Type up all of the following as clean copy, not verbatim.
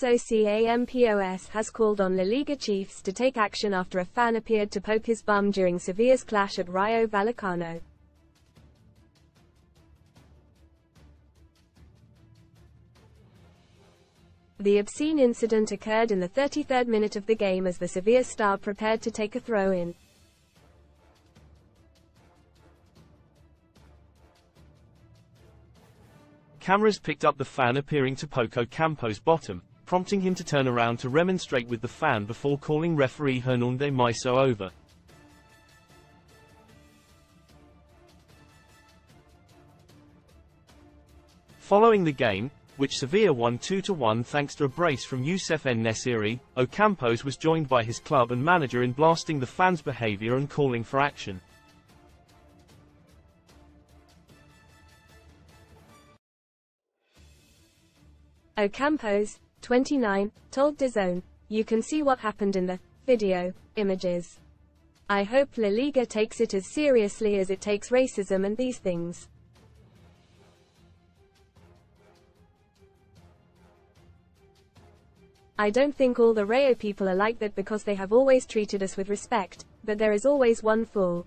Lucas Ocampos has called on La Liga chiefs to take action after a fan appeared to poke his bum during Sevilla's clash at Rayo Vallecano. The obscene incident occurred in the 33rd minute of the game as the Sevilla star prepared to take a throw-in. Cameras picked up the fan appearing to poke Ocampos' bottom, prompting him to turn around to remonstrate with the fan before calling referee Hernande Maiso over. Following the game, which Sevilla won 2-1 thanks to a brace from T.S.F. Ocampos was joined by his club and manager in blasting the fans' behavior and calling for action. Ocampos, 29, told DAZN, "You can see what happened in the video images. I hope La Liga takes it as seriously as it takes racism and these things. I don't think all the Rayo people are like that because they have always treated us with respect, but there is always one fool."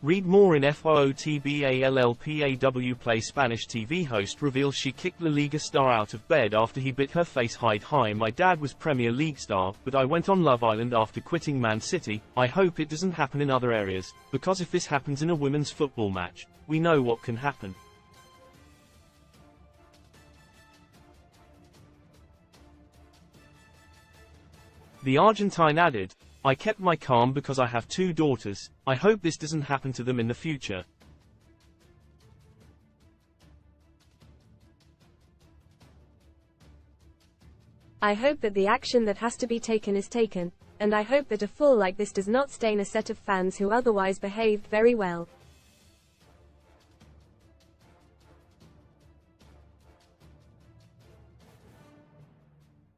Read more in FOOTBALLPAW. Play Spanish TV host reveals she kicked La Liga star out of bed after he bit her face. Hi, my dad was Premier League star, but I went on Love Island after quitting Man City. I hope it doesn't happen in other areas, because if this happens in a women's football match, we know what can happen. The Argentine added, "I kept my calm because I have 2 daughters. I hope this doesn't happen to them in the future." I hope that the action that has to be taken is taken, and I hope that a fool like this does not stain a set of fans who otherwise behaved very well.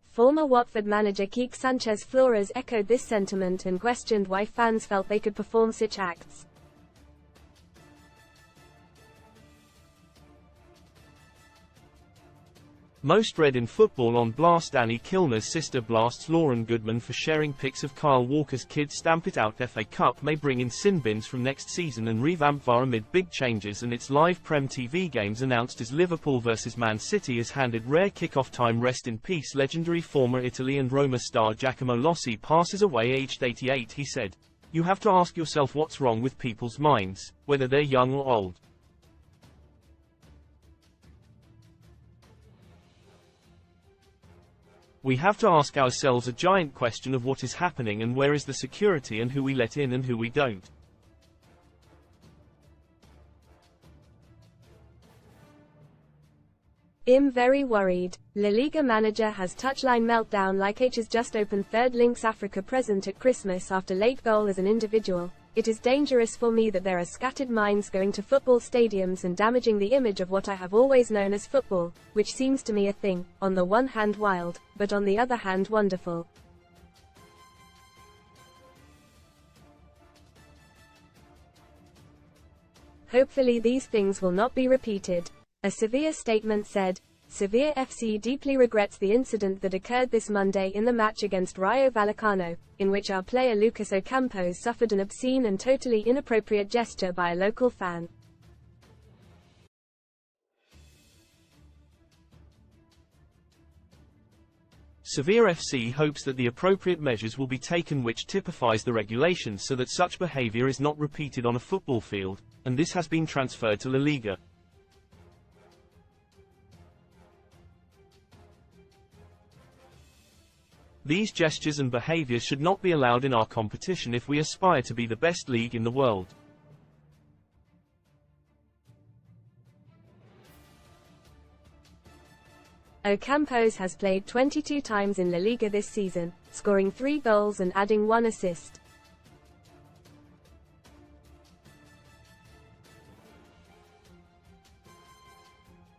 Former Watford manager Quique Sanchez Flores echoed this sentiment and questioned why fans felt they could perform such acts. Most read in football on Blast. Annie Kilner's sister blasts Lauren Goodman for sharing pics of Kyle Walker's kids. Stamp It Out. FA Cup may bring in sin bins from next season and revamp VAR amid big changes and its live Prem TV games announced as Liverpool vs Man City is handed rare kickoff time. Rest in peace. Legendary former Italy and Roma star Giacomo Lossi passes away aged 88. He said, "You have to ask yourself what's wrong with people's minds, whether they're young or old. We have to ask ourselves a giant question of what is happening and where is the security and who we let in and who we don't." I'm very worried. La Liga manager has touchline meltdown like H has just opened third Lynx Africa present at Christmas after late goal as an individual. It is dangerous for me that there are scattered minds going to football stadiums and damaging the image of what I have always known as football, which seems to me a thing, on the one hand wild, but on the other hand wonderful. Hopefully these things will not be repeated. A Sevilla statement said, "Sevilla FC deeply regrets the incident that occurred this Monday in the match against Rayo Vallecano, in which our player Lucas Ocampos suffered an obscene and totally inappropriate gesture by a local fan." Sevilla FC hopes that the appropriate measures will be taken which typifies the regulations so that such behavior is not repeated on a football field, and this has been transferred to La Liga. These gestures and behaviors should not be allowed in our competition if we aspire to be the best league in the world. Ocampos has played 22 times in La Liga this season, scoring 3 goals and adding 1 assist.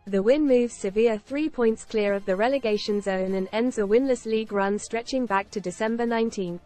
The win moves Sevilla 3 points clear of the relegation zone and ends a winless league run stretching back to December 19.